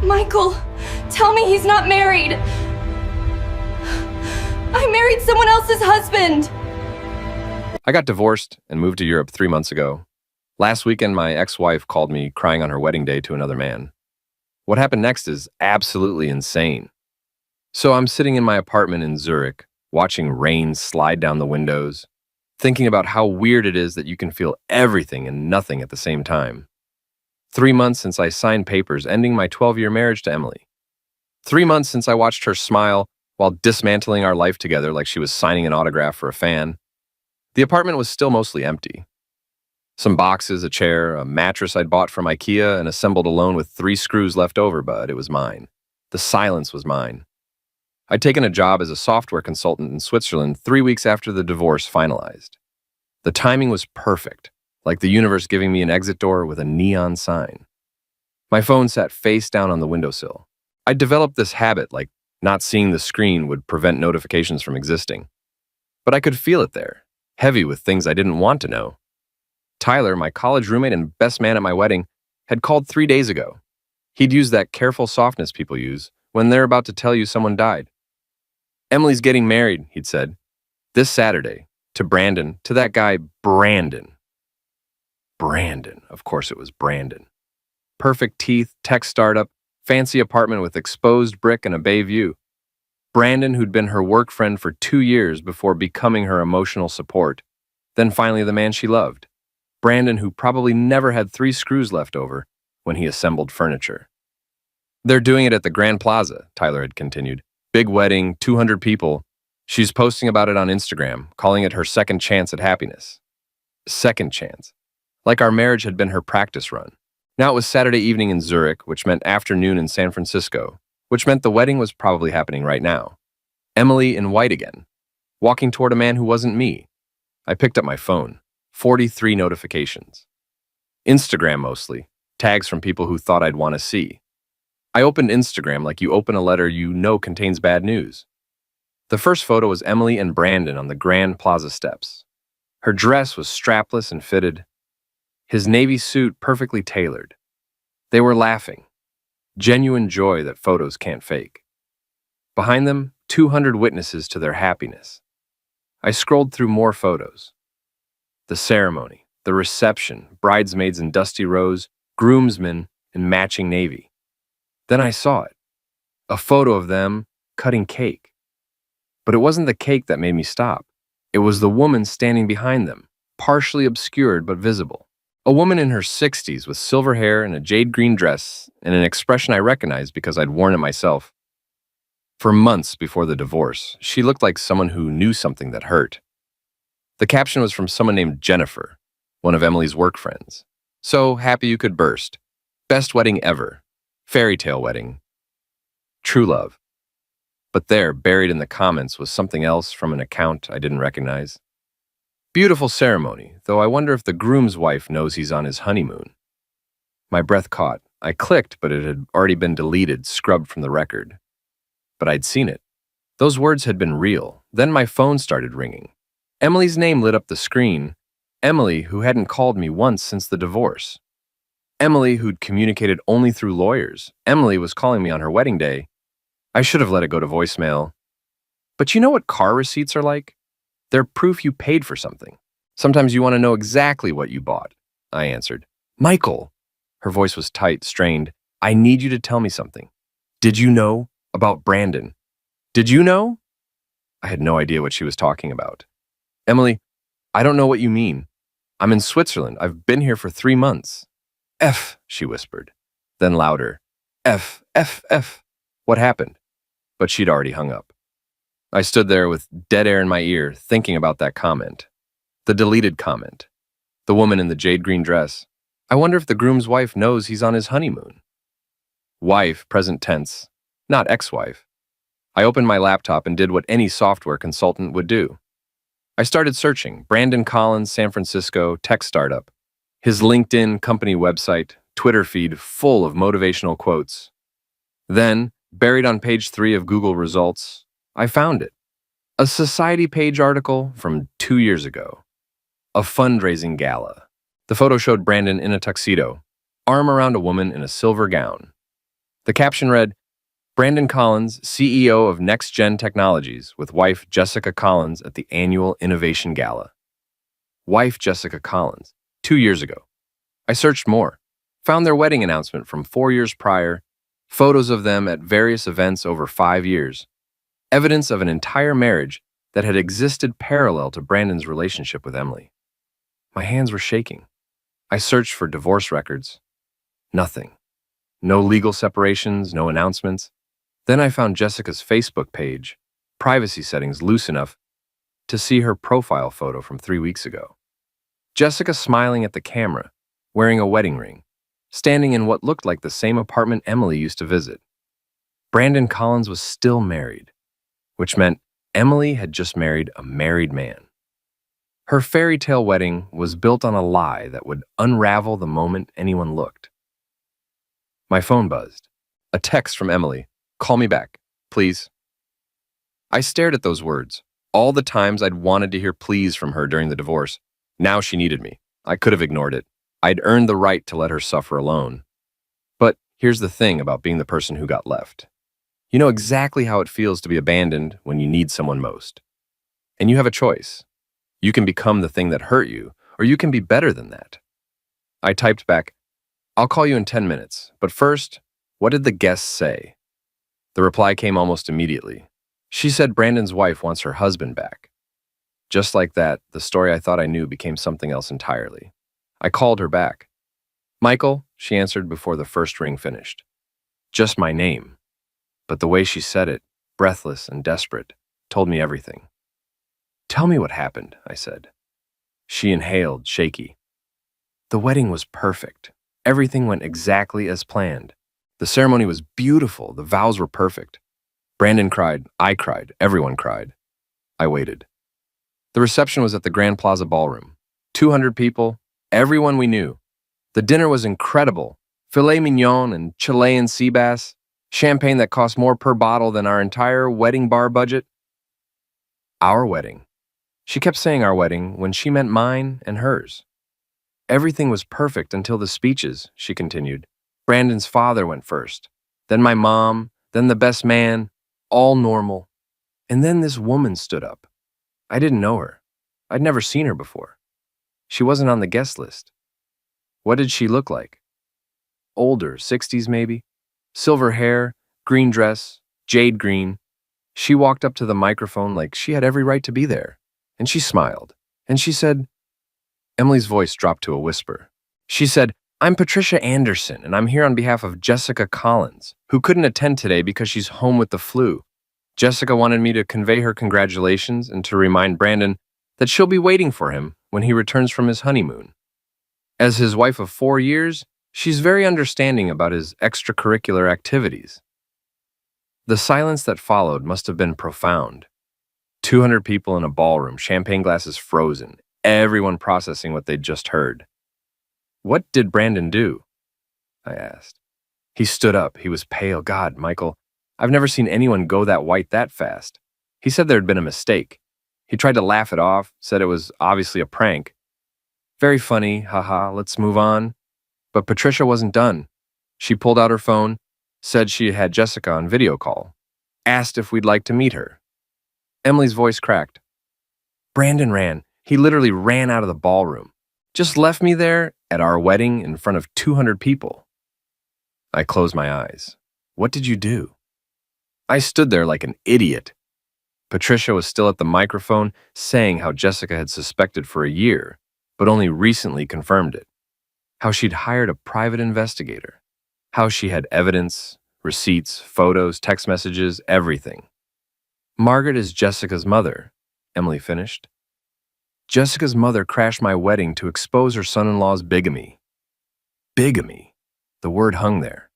Michael, tell me he's not married. I married someone else's husband. I got divorced and moved to Europe 3 months ago. Last weekend, my ex-wife called me crying on her wedding day to another man. What happened next is absolutely insane. So I'm sitting in my apartment in Zurich, watching rain slide down the windows, thinking about how weird it is that you can feel everything and nothing at the same time. 3 months since I signed papers ending my 12-year marriage to Emily. 3 months since I watched her smile while dismantling our life together like she was signing an autograph for a fan. The apartment was still mostly empty. Some boxes, a chair, a mattress I'd bought from IKEA and assembled alone with 3 screws left over, but it was mine. The silence was mine. I'd taken a job as a software consultant in Switzerland 3 weeks after the divorce finalized. The timing was perfect, like the universe giving me an exit door with a neon sign. My phone sat face down on the windowsill. I'd developed this habit, like not seeing the screen would prevent notifications from existing. But I could feel it there, heavy with things I didn't want to know. Tyler, my college roommate and best man at my wedding, had called 3 days ago. He'd used that careful softness people use when they're about to tell you someone died. Emily's getting married, he'd said. This Saturday. To Brandon. To that guy, Brandon. Brandon. Of course it was Brandon. Perfect teeth, tech startup, fancy apartment with exposed brick and a bay view. Brandon, who'd been her work friend for 2 years before becoming her emotional support. Then finally the man she loved. Brandon, who probably never had 3 screws left over when he assembled furniture. They're doing it at the Grand Plaza, Tyler had continued. Big wedding, 200 people. She's posting about it on Instagram, calling it her second chance at happiness. Second chance. Like our marriage had been her practice run. Now it was Saturday evening in Zurich, which meant afternoon in San Francisco, which meant the wedding was probably happening right now. Emily in white again, walking toward a man who wasn't me. I picked up my phone. 43 notifications. Instagram mostly, tags from people who thought I'd want to see. I opened Instagram like you open a letter you know contains bad news. The first photo was Emily and Brandon on the Grand Plaza steps. Her dress was strapless and fitted. His navy suit perfectly tailored. They were laughing. Genuine joy that photos can't fake. Behind them, 200 witnesses to their happiness. I scrolled through more photos. The ceremony, the reception, bridesmaids in dusty rows, groomsmen in matching navy. Then I saw it. A photo of them cutting cake. But it wasn't the cake that made me stop. It was the woman standing behind them, partially obscured but visible. A woman in her 60s with silver hair and a jade green dress and an expression I recognized because I'd worn it myself. For months before the divorce, she looked like someone who knew something that hurt. The caption was from someone named Jennifer, one of Emily's work friends. So happy you could burst. Best wedding ever. Fairy tale wedding. True love. But there, buried in the comments, was something else from an account I didn't recognize. Beautiful ceremony, though I wonder if the groom's wife knows he's on his honeymoon. My breath caught. I clicked, but it had already been deleted, scrubbed from the record. But I'd seen it. Those words had been real. Then my phone started ringing. Emily's name lit up the screen. Emily, who hadn't called me once since the divorce. Emily, who'd communicated only through lawyers. Emily was calling me on her wedding day. I should have let it go to voicemail. But you know what car receipts are like? They're proof you paid for something. Sometimes you want to know exactly what you bought. I answered. Michael. Her voice was tight, strained. I need you to tell me something. Did you know about Brandon? Did you know? I had no idea what she was talking about. Emily, I don't know what you mean. I'm in Switzerland. I've been here for 3 months. F, she whispered. Then louder. F, F, F. What happened? But she'd already hung up. I stood there with dead air in my ear, thinking about that comment. The deleted comment. The woman in the jade green dress. I wonder if the groom's wife knows he's on his honeymoon. Wife, present tense, not ex-wife. I opened my laptop and did what any software consultant would do. I started searching. Brandon Collins, San Francisco, tech startup. His LinkedIn company website, Twitter feed full of motivational quotes. Then, buried on page 3 of Google results, I found it. A Society page article from 2 years ago. A fundraising gala. The photo showed Brandon in a tuxedo, arm around a woman in a silver gown. The caption read, Brandon Collins, CEO of Next Gen Technologies, with wife Jessica Collins at the annual Innovation Gala. Wife Jessica Collins, 2 years ago. I searched more, found their wedding announcement from 4 years prior, photos of them at various events over 5 years, evidence of an entire marriage that had existed parallel to Brandon's relationship with Emily. My hands were shaking. I searched for divorce records. Nothing. No legal separations, no announcements. Then I found Jessica's Facebook page, privacy settings loose enough to see her profile photo from 3 weeks ago. Jessica smiling at the camera, wearing a wedding ring, standing in what looked like the same apartment Emily used to visit. Brandon Collins was still married, which meant Emily had just married a married man. Her fairy tale wedding was built on a lie that would unravel the moment anyone looked. My phone buzzed. A text from Emily. Call me back, please. I stared at those words. All the times I'd wanted to hear please from her during the divorce. Now she needed me. I could have ignored it. I'd earned the right to let her suffer alone. But here's the thing about being the person who got left. You know exactly how it feels to be abandoned when you need someone most. And you have a choice. You can become the thing that hurt you, or you can be better than that. I typed back, I'll call you in 10 minutes, but first, what did the guests say? The reply came almost immediately. She said Brandon's wife wants her husband back. Just like that, the story I thought I knew became something else entirely. I called her back. Michael, she answered before the first ring finished. Just my name. But the way she said it, breathless and desperate, told me everything. Tell me what happened, I said. She inhaled, shaky. The wedding was perfect. Everything went exactly as planned. The ceremony was beautiful. The vows were perfect. Brandon cried. I cried. Everyone cried. I waited. The reception was at the Grand Plaza Ballroom. 200 people, everyone we knew. The dinner was incredible. Filet mignon and Chilean sea bass, champagne that cost more per bottle than our entire wedding bar budget. Our wedding. She kept saying our wedding when she meant mine and hers. Everything was perfect until the speeches, she continued. Brandon's father went first, then my mom, then the best man, all normal. And then this woman stood up. I didn't know her. I'd never seen her before. She wasn't on the guest list. What did she look like? Older, 60s maybe. Silver hair, green dress, jade green. She walked up to the microphone like she had every right to be there. And she smiled. And she said, Emily's voice dropped to a whisper. She said, I'm Patricia Anderson, and I'm here on behalf of Jessica Collins, who couldn't attend today because she's home with the flu. Jessica wanted me to convey her congratulations and to remind Brandon that she'll be waiting for him when he returns from his honeymoon. As his wife of 4 years, she's very understanding about his extracurricular activities. The silence that followed must have been profound. 200 people in a ballroom, champagne glasses frozen, everyone processing what they'd just heard. What did Brandon do? I asked. He stood up. He was pale. God, Michael, I've never seen anyone go that white that fast. He said there had been a mistake. He tried to laugh it off, said it was obviously a prank. Very funny, haha, let's move on. But Patricia wasn't done. She pulled out her phone, said she had Jessica on video call, asked if we'd like to meet her. Emily's voice cracked. Brandon ran. He literally ran out of the ballroom. Just left me there at our wedding in front of 200 people. I closed my eyes. What did you do? I stood there like an idiot. Patricia was still at the microphone saying how Jessica had suspected for a year, but only recently confirmed it. How she'd hired a private investigator. How she had evidence, receipts, photos, text messages, everything. Margaret is Jessica's mother, Emily finished. Jessica's mother crashed my wedding to expose her son-in-law's bigamy. Bigamy. The word hung there.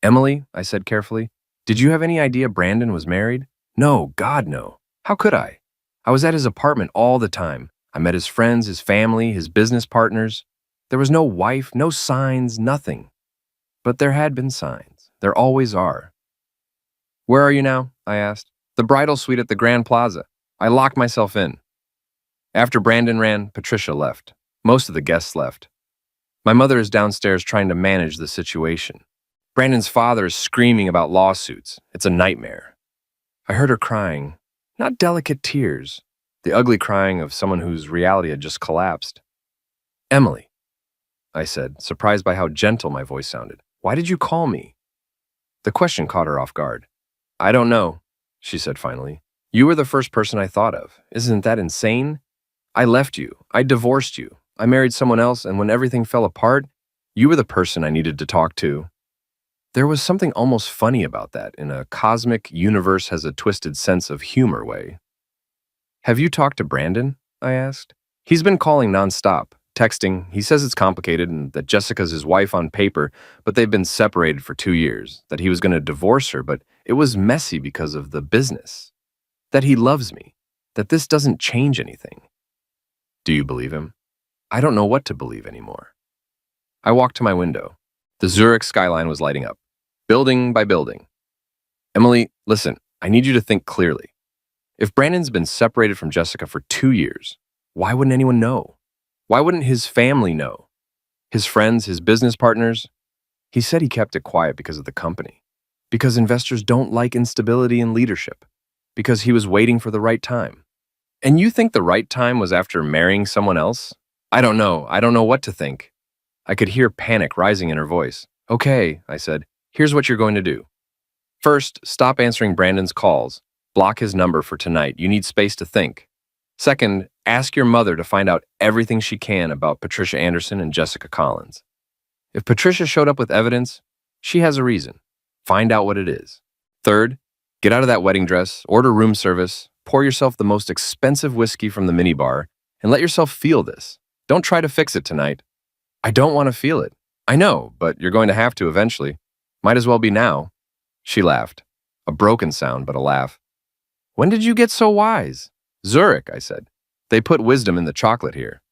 Emily, I said carefully, did you have any idea Brandon was married? No, God, no. How could I? I was at his apartment all the time. I met his friends, his family, his business partners. There was no wife, no signs, nothing. But there had been signs. There always are. Where are you now? I asked. The bridal suite at the Grand Plaza. I locked myself in. After Brandon ran, Patricia left. Most of the guests left. My mother is downstairs trying to manage the situation. Brandon's father is screaming about lawsuits. It's a nightmare. I heard her crying, not delicate tears, the ugly crying of someone whose reality had just collapsed. Emily, I said, surprised by how gentle my voice sounded. Why did you call me? The question caught her off guard. I don't know, she said finally. You were the first person I thought of. Isn't that insane? I left you. I divorced you. I married someone else, and when everything fell apart, you were the person I needed to talk to. There was something almost funny about that in a cosmic universe has a twisted sense of humor way. Have you talked to Brandon? I asked. He's been calling nonstop, texting. He says it's complicated and that Jessica's his wife on paper, but they've been separated for 2 years, that he was going to divorce her, but it was messy because of the business, that he loves me, that this doesn't change anything. Do you believe him? I don't know what to believe anymore. I walked to my window. The Zurich skyline was lighting up, building by building. Emily, listen, I need you to think clearly. If Brandon's been separated from Jessica for 2 years, why wouldn't anyone know? Why wouldn't his family know? His friends, his business partners? He said he kept it quiet because of the company, because investors don't like instability in leadership, because he was waiting for the right time. And you think the right time was after marrying someone else? I don't know. I don't know what to think. I could hear panic rising in her voice. Okay, I said, here's what you're going to do. First, stop answering Brandon's calls. Block his number for tonight. You need space to think. Second, ask your mother to find out everything she can about Patricia Anderson and Jessica Collins. If Patricia showed up with evidence, she has a reason. Find out what it is. Third, get out of that wedding dress, order room service, pour yourself the most expensive whiskey from the minibar, and let yourself feel this. Don't try to fix it tonight. I don't want to feel it. I know, but you're going to have to eventually. Might as well be now. She laughed. A broken sound, but a laugh. When did you get so wise? Zurich, I said. They put wisdom in the chocolate here.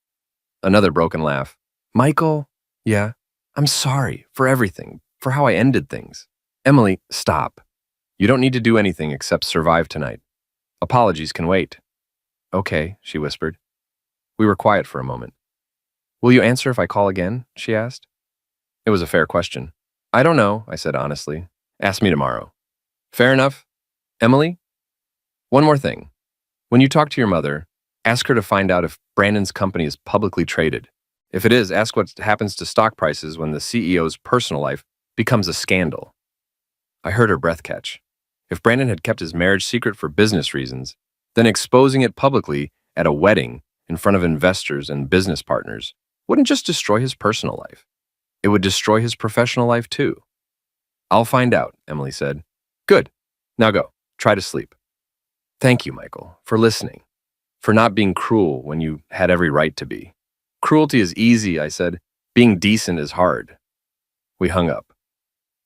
Another broken laugh. Michael, yeah, I'm sorry for everything, for how I ended things. Emily, stop. You don't need to do anything except survive tonight. Apologies can wait. Okay, she whispered. We were quiet for a moment. Will you answer if I call again? She asked. It was a fair question. I don't know, I said honestly. Ask me tomorrow. Fair enough. Emily? One more thing. When you talk to your mother, ask her to find out if Brandon's company is publicly traded. If it is, ask what happens to stock prices when the CEO's personal life becomes a scandal. I heard her breath catch. If Brandon had kept his marriage secret for business reasons, then exposing it publicly at a wedding in front of investors and business partners wouldn't just destroy his personal life. It would destroy his professional life too. I'll find out, Emily said. Good. Now go. Try to sleep. Thank you, Michael, for listening, for not being cruel when you had every right to be. Cruelty is easy, I said. Being decent is hard. We hung up.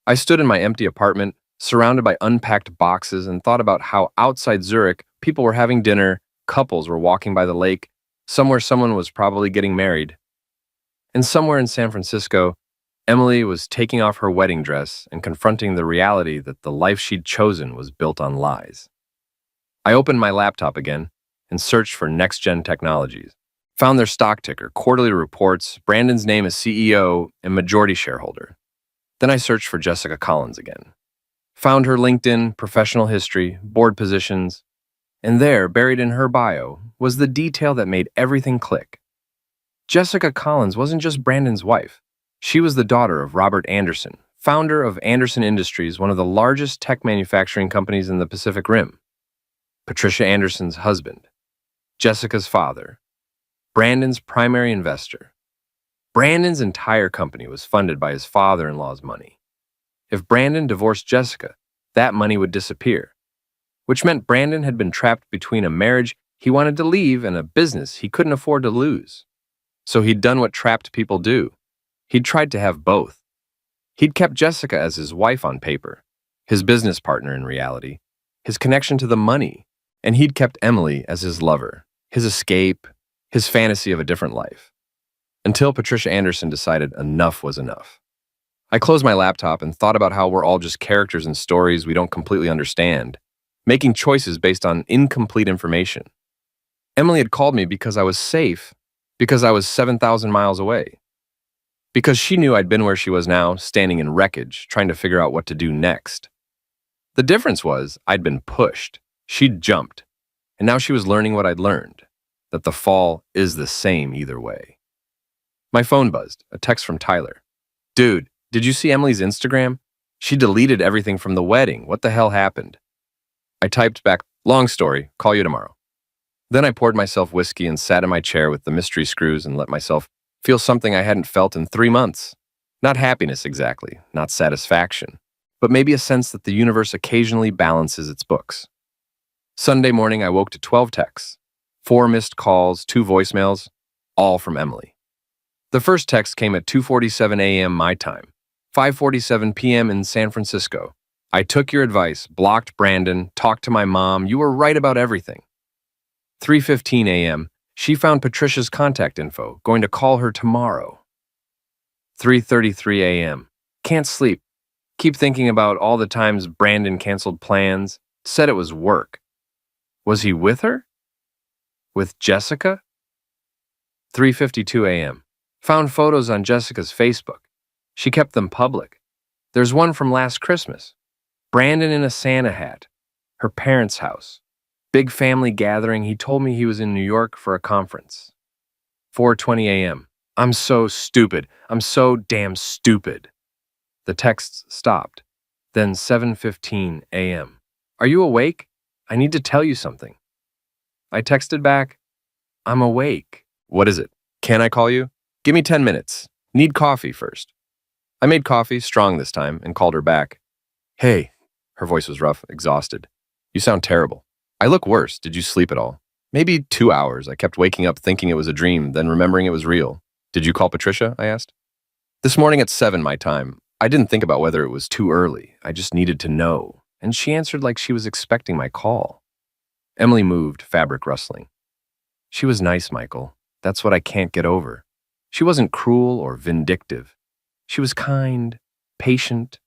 I stood in my empty apartment, surrounded by unpacked boxes, and thought about how outside Zurich, people were having dinner, couples were walking by the lake, somewhere someone was probably getting married. And somewhere in San Francisco, Emily was taking off her wedding dress and confronting the reality that the life she'd chosen was built on lies. I opened my laptop again and searched for Next Gen Technologies. Found their stock ticker, quarterly reports, Brandon's name as CEO and majority shareholder. Then I searched for Jessica Collins again. Found her LinkedIn, professional history, board positions, and there, buried in her bio, was the detail that made everything click. Jessica Collins wasn't just Brandon's wife. She was the daughter of Robert Anderson, founder of Anderson Industries, one of the largest tech manufacturing companies in the Pacific Rim. Patricia Anderson's husband. Jessica's father. Brandon's primary investor. Brandon's entire company was funded by his father-in-law's money. If Brandon divorced Jessica, that money would disappear, which meant Brandon had been trapped between a marriage he wanted to leave and a business he couldn't afford to lose. So he'd done what trapped people do. He'd tried to have both. He'd kept Jessica as his wife on paper, his business partner in reality, his connection to the money, and he'd kept Emily as his lover, his escape, his fantasy of a different life. Until Patricia Anderson decided enough was enough. I closed my laptop and thought about how we're all just characters in stories we don't completely understand, making choices based on incomplete information. Emily had called me because I was safe, because I was 7,000 miles away. Because she knew I'd been where she was now, standing in wreckage, trying to figure out what to do next. The difference was I'd been pushed. She'd jumped. And now she was learning what I'd learned, that the fall is the same either way. My phone buzzed, a text from Tyler. Dude, did you see Emily's Instagram? She deleted everything from the wedding. What the hell happened? I typed back, long story, call you tomorrow. Then I poured myself whiskey and sat in my chair with the mystery screws and let myself feel something I hadn't felt in 3 months. Not happiness exactly, not satisfaction, but maybe a sense that the universe occasionally balances its books. Sunday morning, I woke to 12 texts, 4 missed calls, 2 voicemails, all from Emily. The first text came at 2:47 a.m. my time, 5:47 p.m. in San Francisco. I took your advice, blocked Brandon, talked to my mom. You were right about everything. 3:15 a.m. She found Patricia's contact info, going to call her tomorrow. 3:33 a.m. Can't sleep. Keep thinking about all the times Brandon canceled plans, said it was work. Was he with her? With Jessica? 3:52 a.m. Found photos on Jessica's Facebook. She kept them public. There's one from last Christmas. Brandon in a Santa hat. Her parents' house. Big family gathering. He told me he was in New York for a conference. 4:20 a.m. I'm so stupid. I'm so damn stupid. The texts stopped. Then 7:15 a.m. Are you awake? I need to tell you something. I texted back, I'm awake. What is it? Can I call you? Give me 10 minutes. Need coffee first. I made coffee, strong this time, and called her back. Hey. Her voice was rough, exhausted. You sound terrible. I look worse. Did you sleep at all? Maybe 2 hours. I kept waking up thinking it was a dream, then remembering it was real. Did you call Patricia? I asked. This morning at 7 my time. I didn't think about whether it was too early. I just needed to know. And she answered like she was expecting my call. Emily moved, fabric rustling. She was nice, Michael. That's what I can't get over. She wasn't cruel or vindictive. She was kind, patient,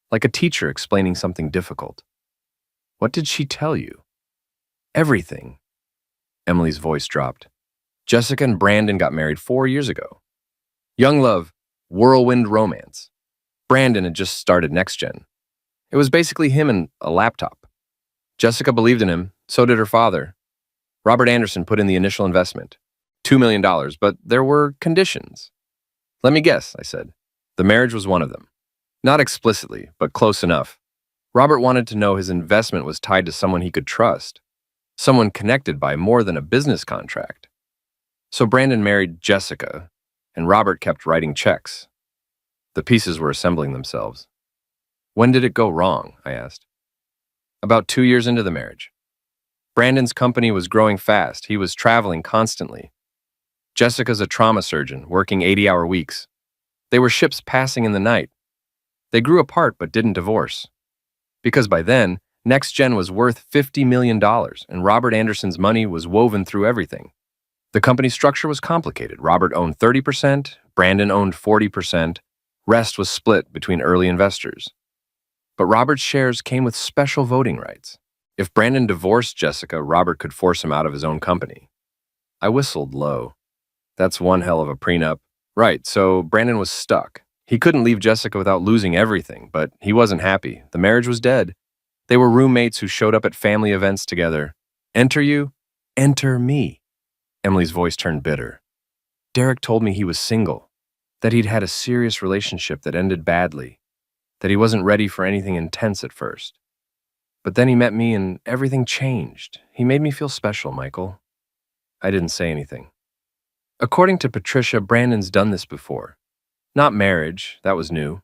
like a teacher explaining something difficult. What did she tell you? Everything. Emily's voice dropped. Jessica and Brandon got married 4 years ago. Young love, whirlwind romance. Brandon had just started NextGen. It was basically him and a laptop. Jessica believed in him, so did her father. Robert Anderson put in the initial investment, $2 million, but there were conditions. Let me guess, I said. The marriage was one of them. Not explicitly, but close enough. Robert wanted to know his investment was tied to someone he could trust, someone connected by more than a business contract. So Brandon married Jessica, and Robert kept writing checks. The pieces were assembling themselves. When did it go wrong? I asked. About 2 years into the marriage. Brandon's company was growing fast. He was traveling constantly. Jessica's a trauma surgeon, working 80-hour weeks. They were ships passing in the night. They grew apart but didn't divorce. Because by then, NextGen was worth $50 million, and Robert Anderson's money was woven through everything. The company structure was complicated. Robert owned 30%, Brandon owned 40%, rest was split between early investors. But Robert's shares came with special voting rights. If Brandon divorced Jessica, Robert could force him out of his own company. I whistled low. That's one hell of a prenup. Right, so Brandon was stuck. He couldn't leave Jessica without losing everything, but he wasn't happy. The marriage was dead. They were roommates who showed up at family events together. Enter you, enter me. Emily's voice turned bitter. Derek told me he was single, that he'd had a serious relationship that ended badly, that he wasn't ready for anything intense at first. But then he met me and everything changed. He made me feel special, Michael. I didn't say anything. According to Patricia, Brandon's done this before. Not marriage, that was new,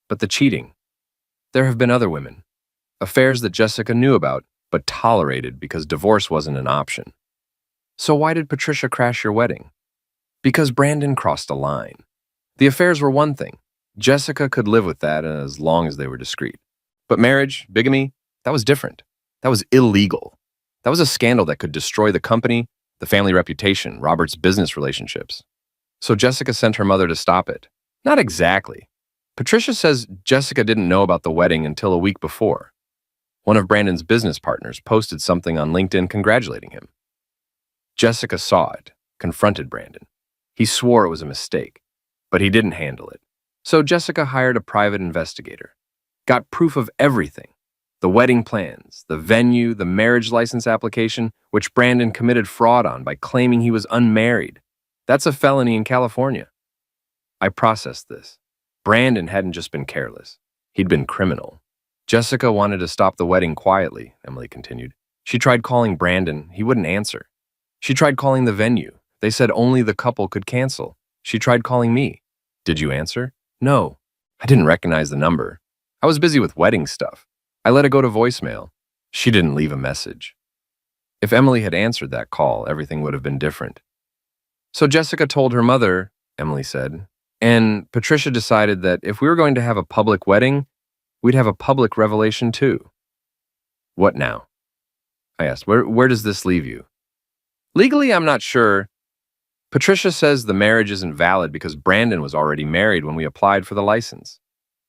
but the cheating. There have been other women. Affairs that Jessica knew about, but tolerated because divorce wasn't an option. So why did Patricia crash your wedding? Because Brandon crossed a line. The affairs were one thing. Jessica could live with that as long as they were discreet. But marriage, bigamy, that was different. That was illegal. That was a scandal that could destroy the company, the family reputation, Robert's business relationships. So Jessica sent her mother to stop it. Not exactly. Patricia says Jessica didn't know about the wedding until a week before. One of Brandon's business partners posted something on LinkedIn congratulating him. Jessica saw it, confronted Brandon. He swore it was a mistake. But he didn't handle it. So Jessica hired a private investigator, got proof of everything: the wedding plans, the venue, the marriage license application, which Brandon committed fraud on by claiming he was unmarried. That's a felony in California. I processed this. Brandon hadn't just been careless. He'd been criminal. Jessica wanted to stop the wedding quietly, Emily continued. She tried calling Brandon. He wouldn't answer. She tried calling the venue. They said only the couple could cancel. She tried calling me. Did you answer? No. I didn't recognize the number. I was busy with wedding stuff. I let it go to voicemail. She didn't leave a message. If Emily had answered that call, everything would have been different. So Jessica told her mother, Emily said, and Patricia decided that if we were going to have a public wedding, we'd have a public revelation too. What now? I asked. Where does this leave you? Legally, I'm not sure. Patricia says the marriage isn't valid because Brandon was already married when we applied for the license.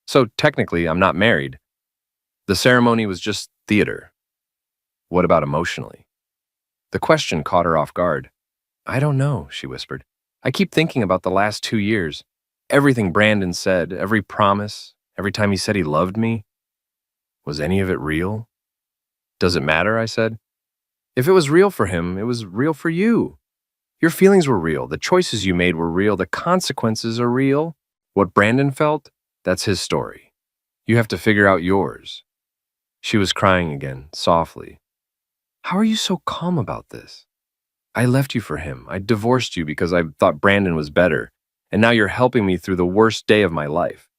So technically, I'm not married. The ceremony was just theater. What about emotionally? The question caught her off guard. I don't know, she whispered. I keep thinking about the last 2 years. Everything Brandon said, every promise, every time he said he loved me. Was any of it real? Does it matter? I said. If it was real for him, it was real for you. Your feelings were real. The choices you made were real. The consequences are real. What Brandon felt, that's his story. You have to figure out yours. She was crying again, softly. How are you so calm about this? I left you for him. I divorced you because I thought Brandon was better, and now you're helping me through the worst day of my life.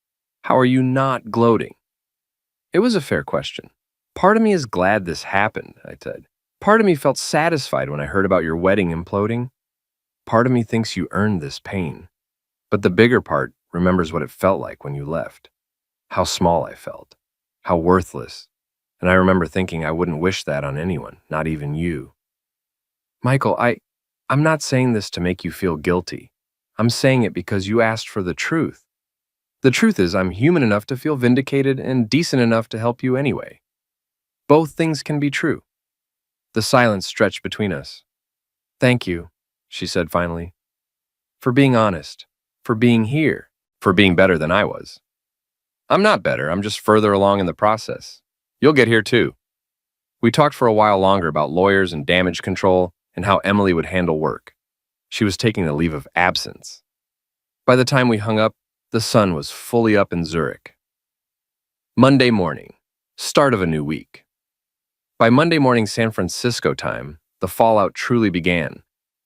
How are you not gloating? It was a fair question. Part of me is glad this happened, I said. Part of me felt satisfied when I heard about your wedding imploding. Part of me thinks you earned this pain. But the bigger part remembers what it felt like when you left. How small I felt. How worthless. And I remember thinking I wouldn't wish that on anyone, not even you. Michael, I'm not saying this to make you feel guilty. I'm saying it because you asked for the truth. The truth is I'm human enough to feel vindicated and decent enough to help you anyway. Both things can be true. The silence stretched between us. Thank you, she said finally. For being honest. For being here. For being better than I was. I'm not better, I'm just further along in the process. You'll get here too. We talked for a while longer about lawyers and damage control and how Emily would handle work. She was taking a leave of absence. By the time we hung up, the sun was fully up in Zurich. Monday morning, start of a new week. By Monday morning San Francisco time, the fallout truly began.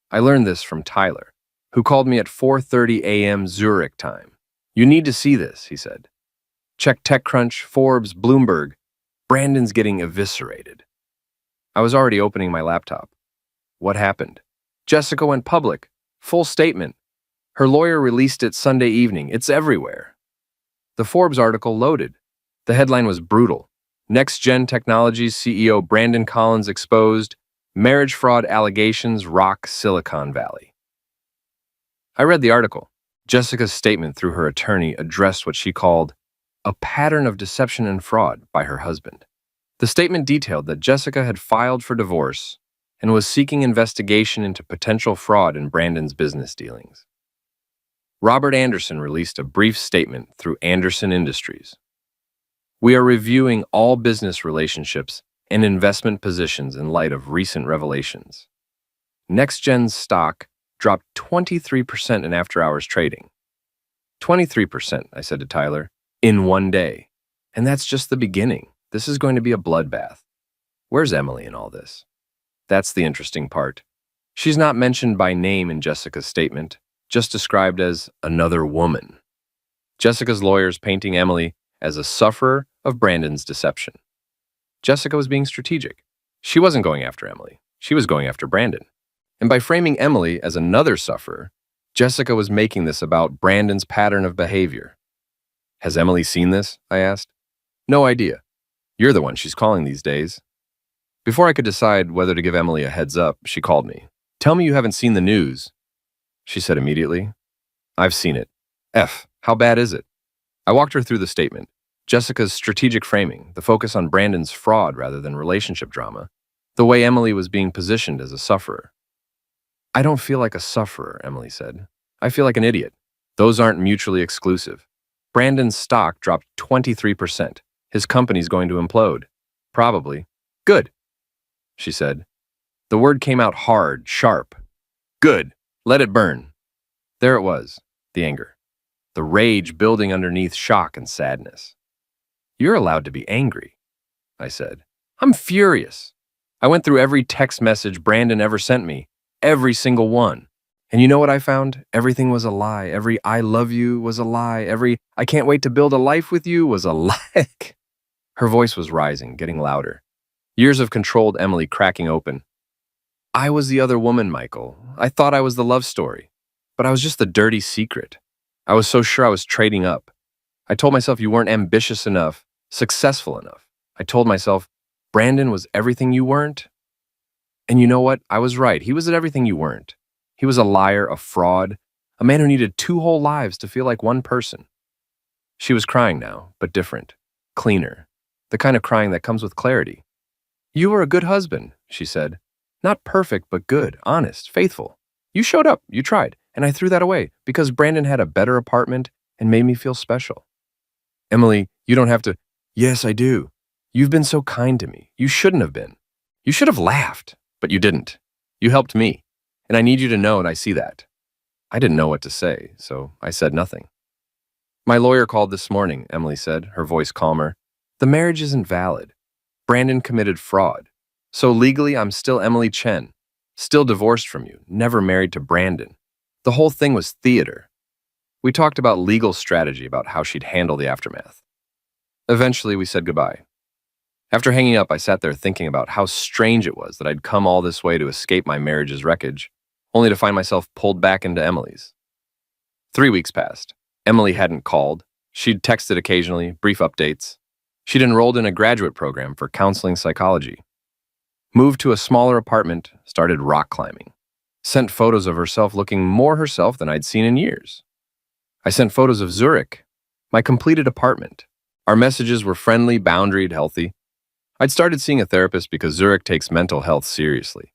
I learned this from Tyler, who called me at 4:30 a.m. Zurich time. You need to see this, he said. Check TechCrunch, Forbes, Bloomberg. Brandon's getting eviscerated. I was already opening my laptop. What happened? Jessica went public. Full statement. Her lawyer released it Sunday evening. It's everywhere. The Forbes article loaded. The headline was brutal. Next Gen Technologies CEO Brandon Collins exposed. Marriage fraud allegations rock Silicon Valley. I read the article. Jessica's statement through her attorney addressed what she called a pattern of deception and fraud by her husband. The statement detailed that Jessica had filed for divorce and was seeking investigation into potential fraud in Brandon's business dealings. Robert Anderson released a brief statement through Anderson Industries. We are reviewing all business relationships and investment positions in light of recent revelations. NextGen's stock dropped 23% in after-hours trading. 23%, I said to Tyler, in one day. And that's just the beginning. This is going to be a bloodbath. Where's Emily in all this? That's the interesting part. She's not mentioned by name in Jessica's statement, just described as another woman. Jessica's lawyers painting Emily as a sufferer of Brandon's deception. Jessica was being strategic. She wasn't going after Emily. She was going after Brandon. And by framing Emily as another sufferer, Jessica was making this about Brandon's pattern of behavior. Has Emily seen this? I asked. No idea. You're the one she's calling these days. Before I could decide whether to give Emily a heads up, she called me. Tell me you haven't seen the news. She said immediately. I've seen it. How bad is it? I walked her through the statement. Jessica's strategic framing, the focus on Brandon's fraud rather than relationship drama, the way Emily was being positioned as a sufferer. I don't feel like a sufferer, Emily said. I feel like an idiot. Those aren't mutually exclusive. Brandon's stock dropped 23%. His company's going to implode. Probably. Good, she said. The word came out hard, sharp. Good. Let it burn. There it was, the anger. The rage building underneath shock and sadness. You're allowed to be angry, I said. I'm furious. I went through every text message Brandon ever sent me, every single one. And you know what I found? Everything was a lie. Every I love you was a lie. Every I can't wait to build a life with you was a lie. Her voice was rising, getting louder. Years of controlled Emily cracking open. I was the other woman, Michael. I thought I was the love story. But I was just the dirty secret. I was so sure I was trading up. I told myself you weren't ambitious enough, successful enough. I told myself Brandon was everything you weren't. And you know what? I was right. He was everything you weren't. He was a liar, a fraud, a man who needed 2 whole lives to feel like one person. She was crying now, but different, cleaner, the kind of crying that comes with clarity. You were a good husband, she said. Not perfect, but good, honest, faithful. You showed up, you tried, and I threw that away because Brandon had a better apartment and made me feel special. Emily, you don't have to. Yes, I do. You've been so kind to me. You shouldn't have been. You should have laughed, but you didn't. You helped me, and I need you to know, and I see that. I didn't know what to say, so I said nothing. My lawyer called this morning, Emily said, her voice calmer. The marriage isn't valid. Brandon committed fraud. So legally, I'm still Emily Chen, still divorced from you, never married to Brandon. The whole thing was theater. We talked about legal strategy, about how she'd handle the aftermath. Eventually, we said goodbye. After hanging up, I sat there thinking about how strange it was that I'd come all this way to escape my marriage's wreckage, only to find myself pulled back into Emily's. 3 weeks passed. Emily hadn't called. She'd texted occasionally, brief updates. She'd enrolled in a graduate program for counseling psychology. Moved to a smaller apartment, started rock climbing. Sent photos of herself looking more herself than I'd seen in years. I sent photos of Zurich, my completed apartment. Our messages were friendly, boundaried, healthy. I'd started seeing a therapist because Zurich takes mental health seriously.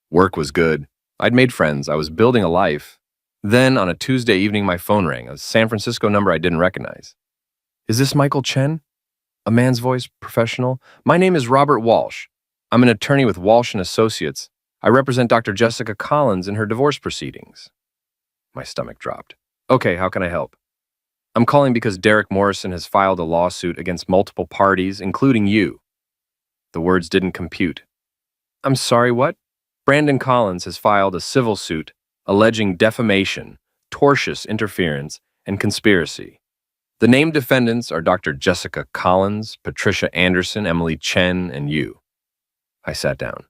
Work was good. I'd made friends. I was building a life. Then, on a Tuesday evening, my phone rang, a San Francisco number I didn't recognize. Is this Michael Chen? A man's voice, professional. My name is Robert Walsh. I'm an attorney with Walsh & Associates. I represent Dr. Jessica Collins in her divorce proceedings. My stomach dropped. Okay, how can I help? I'm calling because Derek Morrison has filed a lawsuit against multiple parties, including you. The words didn't compute. I'm sorry, what? Brandon Collins has filed a civil suit alleging defamation, tortious interference, and conspiracy. The named defendants are Dr. Jessica Collins, Patricia Anderson, Emily Chen, and you. I sat down.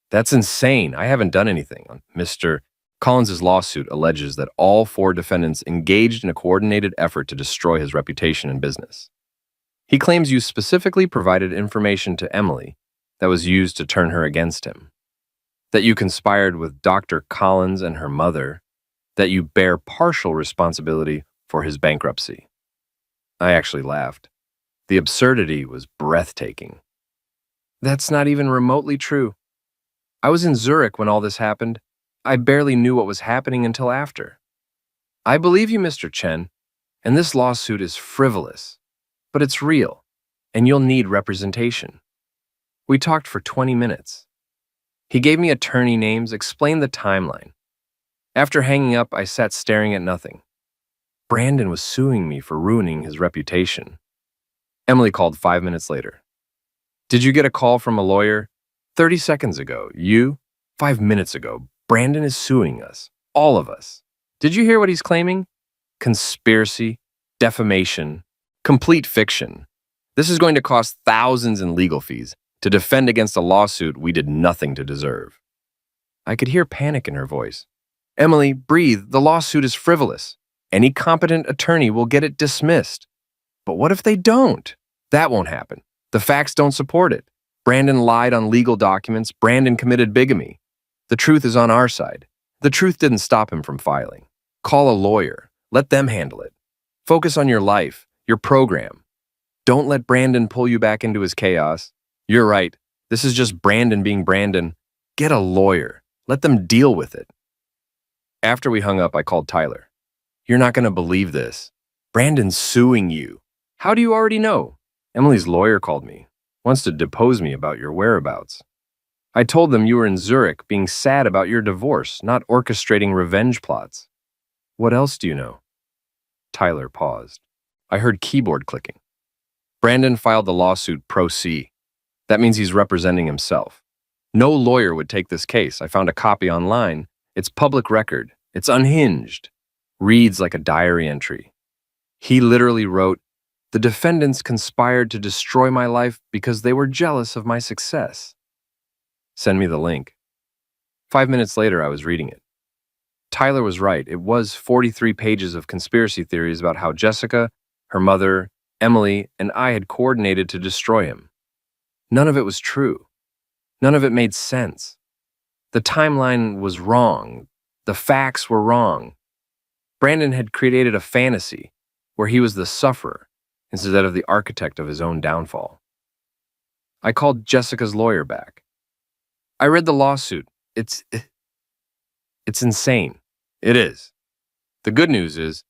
That's insane. I haven't done anything. Mr. Collins' lawsuit alleges that all 4 defendants engaged in a coordinated effort to destroy his reputation and business. He claims you specifically provided information to Emily that was used to turn her against him. That you conspired with Dr. Collins and her mother. That you bear partial responsibility for his bankruptcy. I actually laughed. The absurdity was breathtaking. That's not even remotely true. I was in Zurich when all this happened. I barely knew what was happening until after. I believe you, Mr. Chen, and this lawsuit is frivolous, but it's real, and you'll need representation. We talked for 20 minutes. He gave me attorney names, explained the timeline. After hanging up, I sat staring at nothing. Brandon was suing me for ruining his reputation. Emily called 5 minutes later. Did you get a call from a lawyer? 30 seconds ago. You? 5 minutes ago. Brandon is suing us. All of us. Did you hear what he's claiming? Conspiracy, defamation, complete fiction. This is going to cost thousands in legal fees to defend against a lawsuit we did nothing to deserve. I could hear panic in her voice. Emily, breathe. The lawsuit is frivolous. Any competent attorney will get it dismissed. But what if they don't? That won't happen. The facts don't support it. Brandon lied on legal documents. Brandon committed bigamy. The truth is on our side. The truth didn't stop him from filing. Call a lawyer. Let them handle it. Focus on your life, your program. Don't let Brandon pull you back into his chaos. You're right. This is just Brandon being Brandon. Get a lawyer. Let them deal with it. After we hung up, I called Tyler. You're not going to believe this. Brandon's suing you. How do you already know? Emily's lawyer called me. Wants to depose me about your whereabouts. I told them you were in Zurich being sad about your divorce, not orchestrating revenge plots. What else do you know? Tyler paused. I heard keyboard clicking. Brandon filed the lawsuit pro se. That means he's representing himself. No lawyer would take this case. I found a copy online. It's public record. It's unhinged. Reads like a diary entry. He literally wrote, "The defendants conspired to destroy my life because they were jealous of my success." Send me the link. 5 minutes later, I was reading it. Tyler was right. It was 43 pages of conspiracy theories about how Jessica, her mother, Emily, and I had coordinated to destroy him. None of it was true. None of it made sense. The timeline was wrong. The facts were wrong. Brandon had created a fantasy where he was the sufferer instead of the architect of his own downfall. I called Jessica's lawyer back. I read the lawsuit. It's insane. It is. The good news is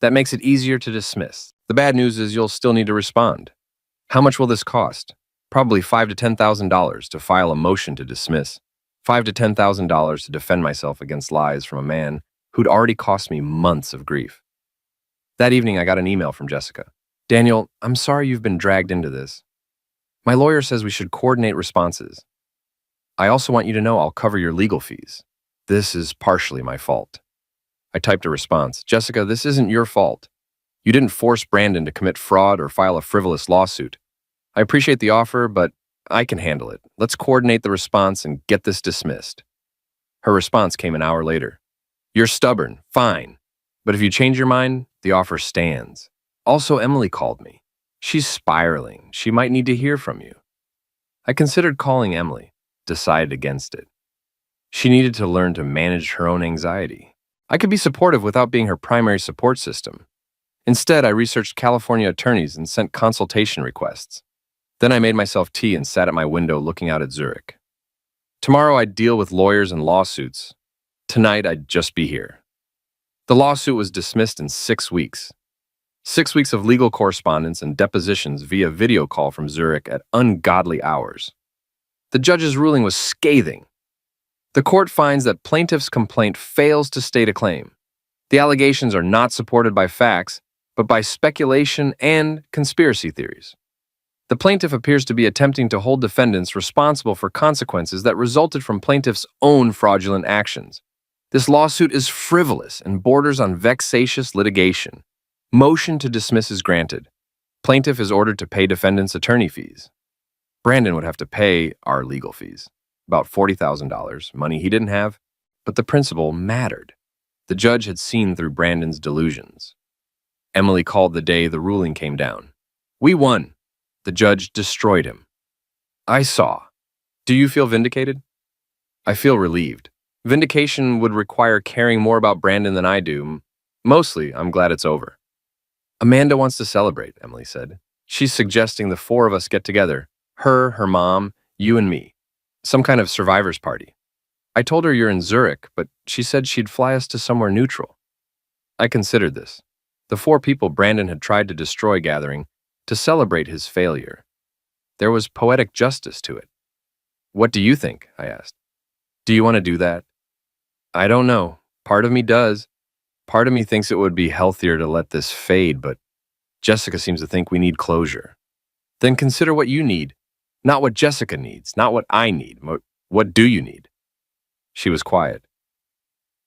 that makes it easier to dismiss. The bad news is you'll still need to respond. How much will this cost? Probably $5,000 to $10,000 to file a motion to dismiss. $5,000 to $10,000 to defend myself against lies from a man who'd already cost me months of grief. That evening, I got an email from Jessica. "Daniel, I'm sorry you've been dragged into this. My lawyer says we should coordinate responses. I also want you to know I'll cover your legal fees. This is partially my fault." I typed a response. "Jessica, this isn't your fault. You didn't force Brandon to commit fraud or file a frivolous lawsuit. I appreciate the offer, but I can handle it. Let's coordinate the response and get this dismissed." Her response came an hour later. "You're stubborn, fine. But if you change your mind, the offer stands. Also, Emily called me. She's spiraling. She might need to hear from you." I considered calling Emily, decided against it. She needed to learn to manage her own anxiety. I could be supportive without being her primary support system. Instead, I researched California attorneys and sent consultation requests. Then I made myself tea and sat at my window looking out at Zurich. Tomorrow I'd deal with lawyers and lawsuits. Tonight I'd just be here. The lawsuit was dismissed in 6 weeks. 6 weeks of legal correspondence and depositions via video call from Zurich at ungodly hours. The judge's ruling was scathing. The court finds that plaintiff's complaint fails to state a claim. The allegations are not supported by facts, but by speculation and conspiracy theories. The plaintiff appears to be attempting to hold defendants responsible for consequences that resulted from plaintiff's own fraudulent actions. This lawsuit is frivolous and borders on vexatious litigation. Motion to dismiss is granted. Plaintiff is ordered to pay defendants' attorney fees. Brandon would have to pay our legal fees, about $40,000, money he didn't have, but the principle mattered. The judge had seen through Brandon's delusions. Emily called the day the ruling came down. "We won. The judge destroyed him." I saw. Do you feel vindicated? I feel relieved. Vindication would require caring more about Brandon than I do. Mostly, I'm glad it's over. "Amanda wants to celebrate," Emily said. "She's suggesting the 4 of us get together. Her mom, you and me. Some kind of survivor's party." I told her you're in Zurich, but she said she'd fly us to somewhere neutral. I considered this. The 4 people Brandon had tried to destroy gathering to celebrate his failure. There was poetic justice to it. "What do you think?" I asked. "Do you want to do that?" "I don't know. Part of me does. Part of me thinks it would be healthier to let this fade, but Jessica seems to think we need closure." "Then consider what you need. Not what Jessica needs, not what I need. What do you need?" She was quiet.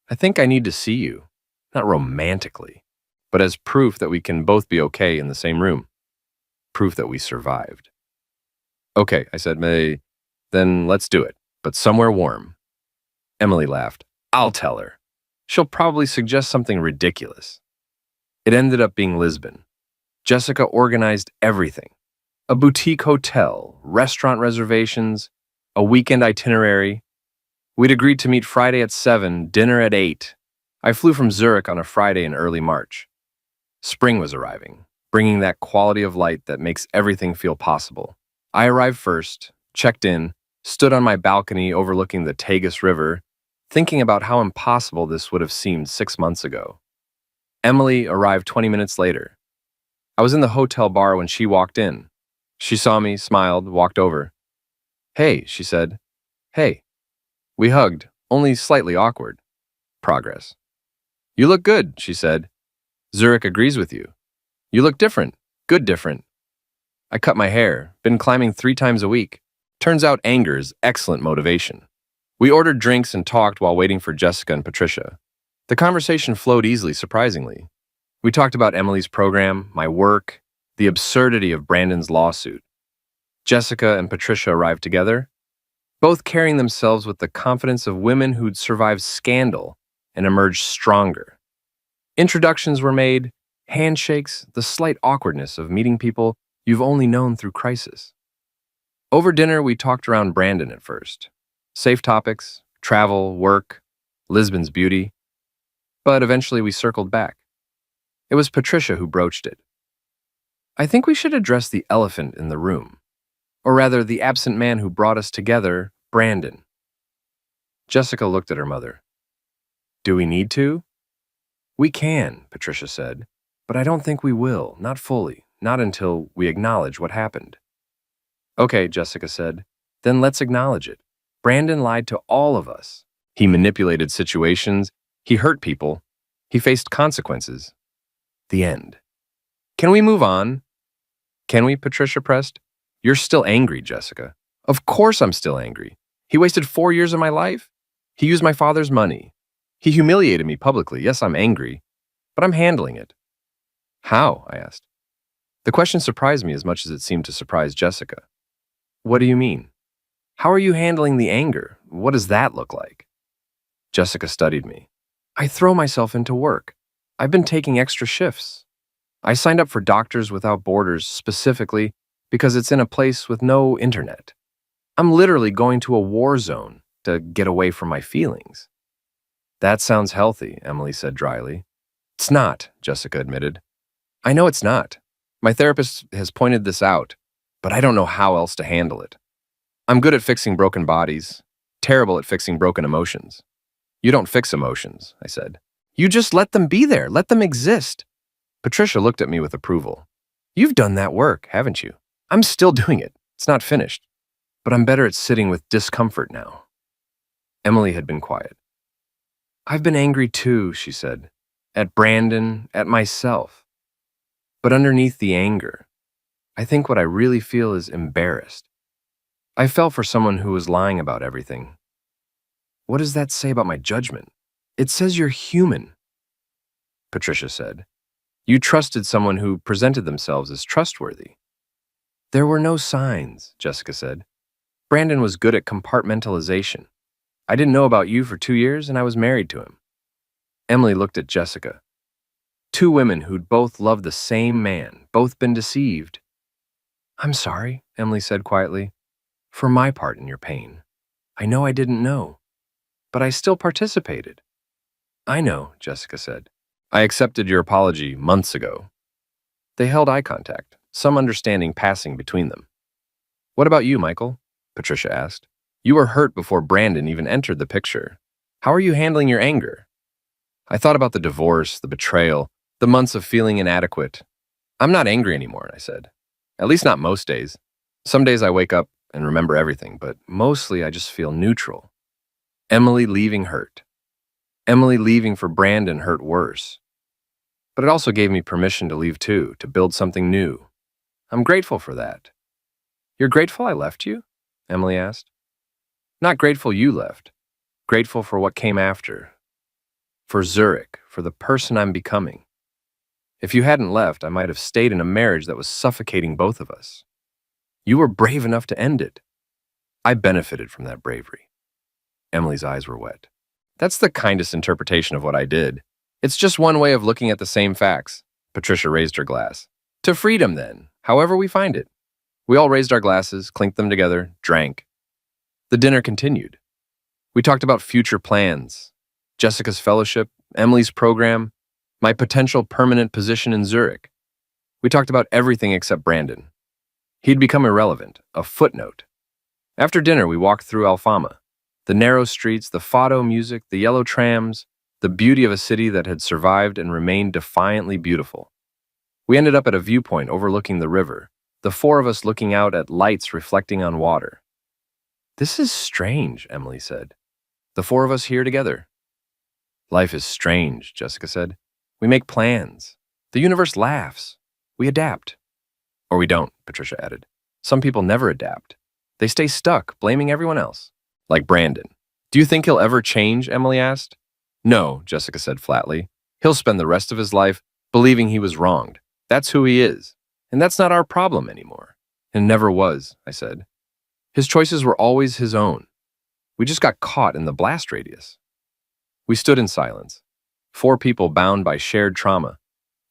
"I think I need to see you, not romantically, but as proof that we can both be okay in the same room. Proof that we survived." "Okay," I said, "then let's do it, but somewhere warm." Emily laughed. "I'll tell her. She'll probably suggest something ridiculous." It ended up being Lisbon. Jessica organized everything. A boutique hotel, restaurant reservations, a weekend itinerary. We'd agreed to meet Friday at 7, dinner at 8. I flew from Zurich on a Friday in early March. Spring was arriving, bringing that quality of light that makes everything feel possible. I arrived first, checked in, stood on my balcony overlooking the Tagus River, thinking about how impossible this would have seemed 6 months ago. Emily arrived 20 minutes later. I was in the hotel bar when she walked in. She saw me, smiled, walked over. Hey, she said. Hey. We hugged, only slightly awkward. Progress. You look good, she said. Zurich agrees with you. You look different. Good different. I cut my hair, been climbing 3 times a week. Turns out anger is excellent motivation. We ordered drinks and talked while waiting for Jessica and Patricia. The conversation flowed easily, surprisingly. We talked about Emily's program, my work, the absurdity of Brandon's lawsuit. Jessica and Patricia arrived together, both carrying themselves with the confidence of women who'd survived scandal and emerged stronger. Introductions were made, handshakes, the slight awkwardness of meeting people you've only known through crisis. Over dinner, we talked around Brandon at first. Safe topics, travel, work, Lisbon's beauty. But eventually we circled back. It was Patricia who broached it. I think we should address the elephant in the room. Or rather, the absent man who brought us together, Brandon. Jessica looked at her mother. Do we need to? We can, Patricia said, but I don't think we will, not fully, not until we acknowledge what happened. Okay, Jessica said, then let's acknowledge it. Brandon lied to all of us. He manipulated situations, he hurt people, he faced consequences. The end. Can we move on? Can we, Patricia pressed. You're still angry, Jessica. Of course I'm still angry. He wasted 4 years of my life. He used my father's money. He humiliated me publicly. Yes, I'm angry, but I'm handling it. How? I asked. The question surprised me as much as it seemed to surprise Jessica. What do you mean? How are you handling the anger? What does that look like? Jessica studied me. I throw myself into work. I've been taking extra shifts. I signed up for Doctors Without Borders specifically because it's in a place with no internet. I'm literally going to a war zone to get away from my feelings. That sounds healthy, Emily said dryly. It's not, Jessica admitted. I know it's not. My therapist has pointed this out, but I don't know how else to handle it. I'm good at fixing broken bodies, terrible at fixing broken emotions. You don't fix emotions, I said. You just let them be there, let them exist. Patricia looked at me with approval. You've done that work, haven't you? I'm still doing it. It's not finished. But I'm better at sitting with discomfort now. Emily had been quiet. I've been angry too, she said. At Brandon, at myself. But underneath the anger, I think what I really feel is embarrassed. I fell for someone who was lying about everything. What does that say about my judgment? It says you're human, Patricia said. You trusted someone who presented themselves as trustworthy. There were no signs, Jessica said. Brandon was good at compartmentalization. I didn't know about you for 2 years, and I was married to him. Emily looked at Jessica. 2 women who'd both loved the same man, both been deceived. I'm sorry, Emily said quietly, for my part in your pain. I know I didn't know, but I still participated. I know, Jessica said. I accepted your apology months ago. They held eye contact, some understanding passing between them. What about you, Michael? Patricia asked. You were hurt before Brandon even entered the picture. How are you handling your anger? I thought about the divorce, the betrayal, the months of feeling inadequate. I'm not angry anymore, I said. At least not most days. Some days I wake up and remember everything, but mostly I just feel neutral. Emily leaving hurt. Emily leaving for Brandon hurt worse. But it also gave me permission to leave too, to build something new. I'm grateful for that. You're grateful I left you? Emily asked. Not grateful you left. Grateful for what came after. For Zurich, for the person I'm becoming. If you hadn't left, I might have stayed in a marriage that was suffocating both of us. You were brave enough to end it. I benefited from that bravery. Emily's eyes were wet. That's the kindest interpretation of what I did. It's just one way of looking at the same facts. Patricia raised her glass. To freedom, then, however we find it. We all raised our glasses, clinked them together, drank. The dinner continued. We talked about future plans, Jessica's fellowship, Emily's program, my potential permanent position in Zurich. We talked about everything except Brandon. He'd become irrelevant, a footnote. After dinner, we walked through Alfama. The narrow streets, the fado music, the yellow trams, the beauty of a city that had survived and remained defiantly beautiful. We ended up at a viewpoint overlooking the river, the four of us looking out at lights reflecting on water. "This is strange," Emily said. "The four of us here together." "Life is strange," Jessica said. "We make plans. The universe laughs. We adapt." "Or we don't," Patricia added. "Some people never adapt. They stay stuck, blaming everyone else. Like Brandon." "Do you think he'll ever change?" Emily asked. "No," Jessica said flatly. "He'll spend the rest of his life believing he was wronged. That's who he is. And that's not our problem anymore." "And never was," I said. "His choices were always his own. We just got caught in the blast radius." We stood in silence, four people bound by shared trauma,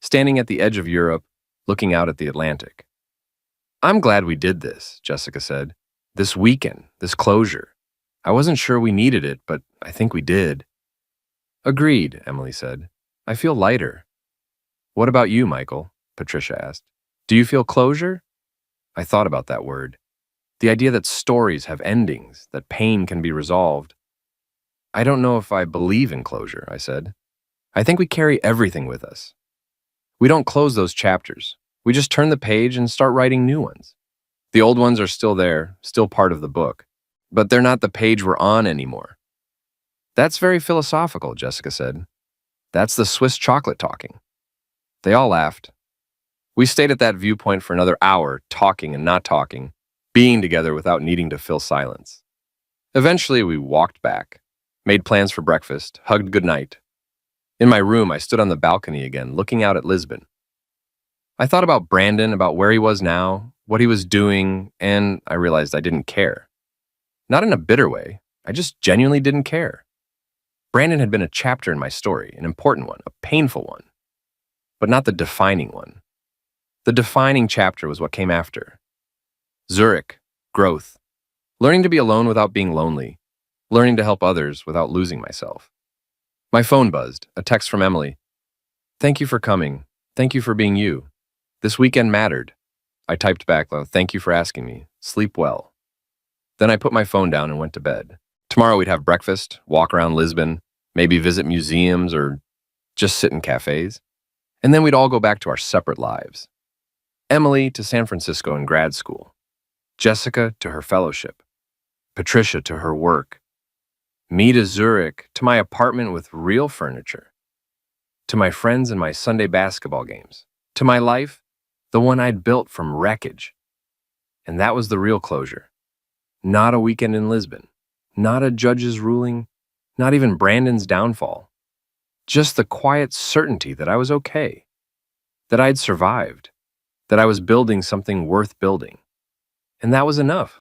standing at the edge of Europe, looking out at the Atlantic. "I'm glad we did this," Jessica said. "This weekend, this closure. I wasn't sure we needed it, but I think we did." "Agreed," Emily said. "I feel lighter." "What about you, Michael?" Patricia asked. "Do you feel closure?" I thought about that word. The idea that stories have endings, that pain can be resolved. "I don't know if I believe in closure," I said. "I think we carry everything with us. We don't close those chapters. We just turn the page and start writing new ones. The old ones are still there, still part of the book, but they're not the page we're on anymore." "That's very philosophical," Jessica said. "That's the Swiss chocolate talking." They all laughed. We stayed at that viewpoint for another hour, talking and not talking, being together without needing to fill silence. Eventually, we walked back, made plans for breakfast, hugged goodnight. In my room, I stood on the balcony again, looking out at Lisbon. I thought about Brandon, about where he was now, what he was doing, and I realized I didn't care. Not in a bitter way, I just genuinely didn't care. Brandon had been a chapter in my story, an important one, a painful one, but not the defining one. The defining chapter was what came after. Zurich, growth, learning to be alone without being lonely, learning to help others without losing myself. My phone buzzed, a text from Emily. "Thank you for coming. Thank you for being you. This weekend mattered." I typed back, "Thank you for asking me. Sleep well." Then I put my phone down and went to bed. Tomorrow we'd have breakfast, walk around Lisbon, maybe visit museums or just sit in cafes. And then we'd all go back to our separate lives. Emily to San Francisco in grad school. Jessica to her fellowship. Patricia to her work. Me to Zurich, to my apartment with real furniture. To my friends and my Sunday basketball games. To my life, the one I'd built from wreckage. And that was the real closure. Not a weekend in Lisbon. Not a judge's ruling. Not even Brandon's downfall. Just the quiet certainty that I was okay. That I'd survived. That I was building something worth building. And that was enough.